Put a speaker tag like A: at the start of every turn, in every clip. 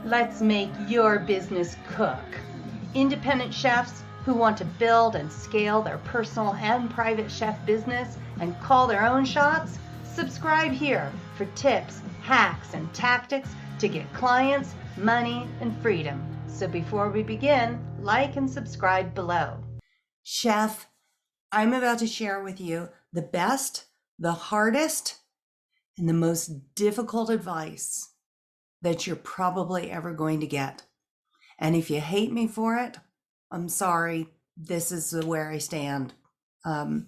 A: Let's make your business cook. Independent chefs who want to build and scale their personal and private chef business and call their own shots? Subscribe here for tips, hacks, and tactics to get clients, money, and freedom. So before we begin, like and subscribe below.
B: Chef, I'm about to share with you the best, the hardest, and the most difficult advice that you're probably ever going to get. And if you hate me for it, I'm sorry. This is where I stand. I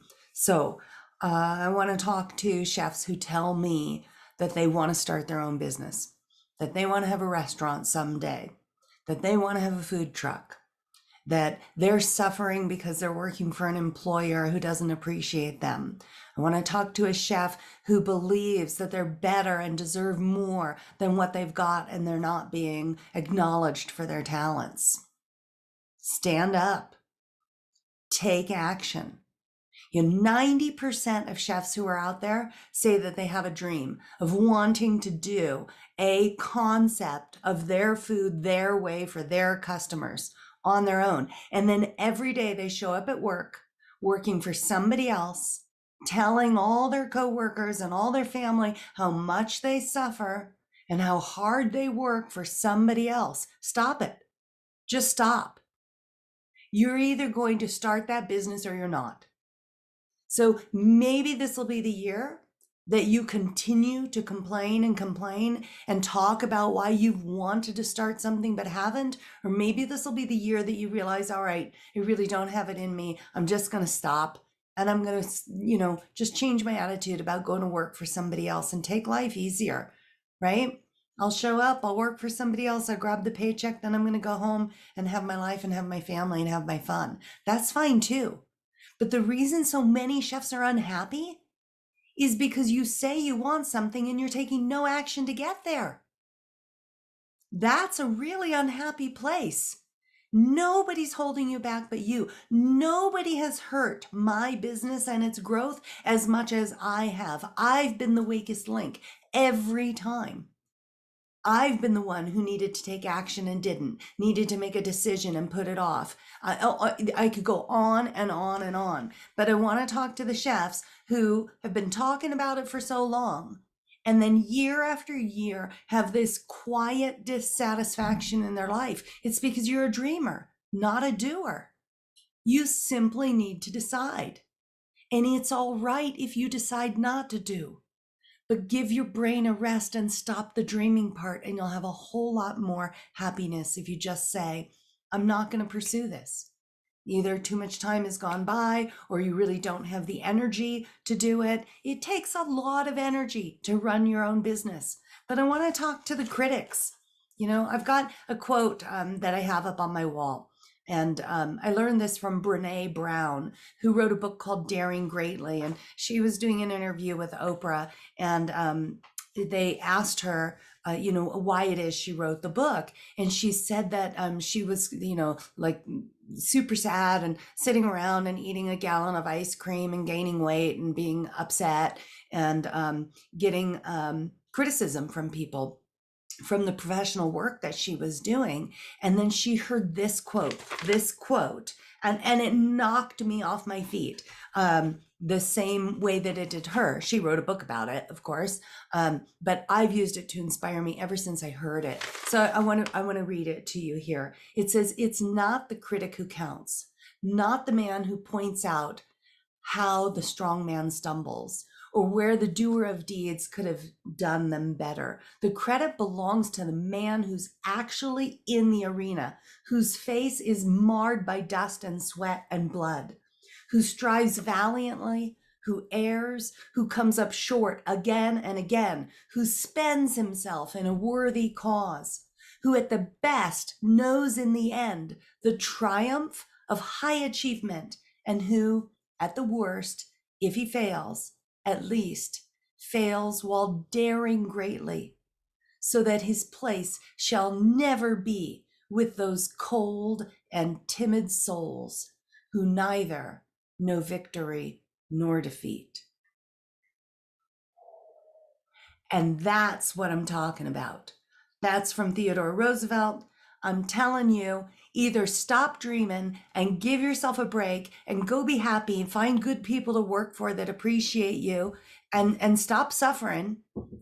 B: want to talk to chefs who tell me that they want to start their own business, that they want to have a restaurant someday, that they want to have a food truck, that they're suffering because they're working for an employer who doesn't appreciate them. I want to talk to a chef who believes that they're better and deserve more than what they've got and they're not being acknowledged for their talents. Stand up. Take action. 90% of chefs who are out there say that they have a dream of wanting to do a concept of their food their way for their customers on their own. And then every day they show up at work, working for somebody else, telling all their coworkers and all their family how much they suffer and how hard they work for somebody else. Stop it. Just stop. You're either going to start that business or you're not. So maybe this will be the year that you continue to complain and talk about why you've wanted to start something but haven't. Or maybe this will be the year that you realize, all right, I really don't have it in me. I'm just going to stop and I'm going to, just change my attitude about going to work for somebody else and take life easier, right? I'll show up, I'll work for somebody else, I'll grab the paycheck, then I'm going to go home and have my life and have my family and have my fun. That's fine too. But the reason so many chefs are unhappy is because you say you want something and you're taking no action to get there. That's a really unhappy place. Nobody's holding you back but you. Nobody has hurt my business and its growth as much as I have. I've been the weakest link every time. I've been the one who needed to take action and didn't, needed to make a decision and put it off. I could go on and on and on, but I want to talk to the chefs who have been talking about it for so long and then year after year have this quiet dissatisfaction in their life. It's because you're a dreamer, not a doer. You simply need to decide. And it's all right if you decide not to do. But give your brain a rest and stop the dreaming part, and you'll have a whole lot more happiness if you just say, I'm not going to pursue this. Either too much time has gone by or you really don't have the energy to do it. It takes a lot of energy to run your own business. But I want to talk to the critics. I've got a quote that I have up on my wall. And I learned this from Brene Brown, who wrote a book called Daring Greatly. And she was doing an interview with Oprah, and they asked her, why it is she wrote the book. And she said that she was, like super sad and sitting around and eating a gallon of ice cream and gaining weight and being upset and getting criticism from people from the professional work that she was doing. And then she heard this quote, and it knocked me off my feet. The same way that it did her. She wrote a book about it, of course, but I've used it to inspire me ever since I heard it. So I want to read it to you here. It says, "It's not the critic who counts, not the man who points out how the strong man stumbles, or where the doer of deeds could have done them better. The credit belongs to the man who's actually in the arena, whose face is marred by dust and sweat and blood, who strives valiantly, who errs, who comes up short again and again, who spends himself in a worthy cause, who at the best knows in the end the triumph of high achievement, and who, at the worst, if he fails, at least fails while daring greatly, so that his place shall never be with those cold and timid souls who neither know victory nor defeat." And that's what I'm talking about. That's from Theodore Roosevelt. I'm telling you, either stop dreaming and give yourself a break and go be happy and find good people to work for that appreciate you and stop suffering,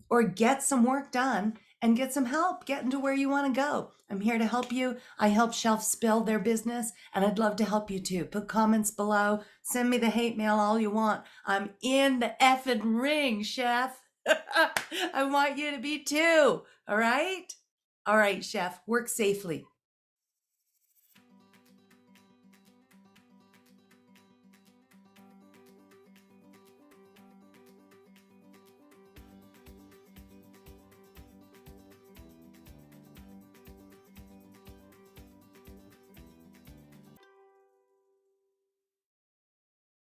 B: or get some work done and get some help getting to where you want to go. I'm here to help you. I help chefs build their business, and I'd love to help you too. Put comments below. Send me the hate mail all you want. I'm in the effing ring, chef. I want you to be too. All right? All right, chef. Work safely.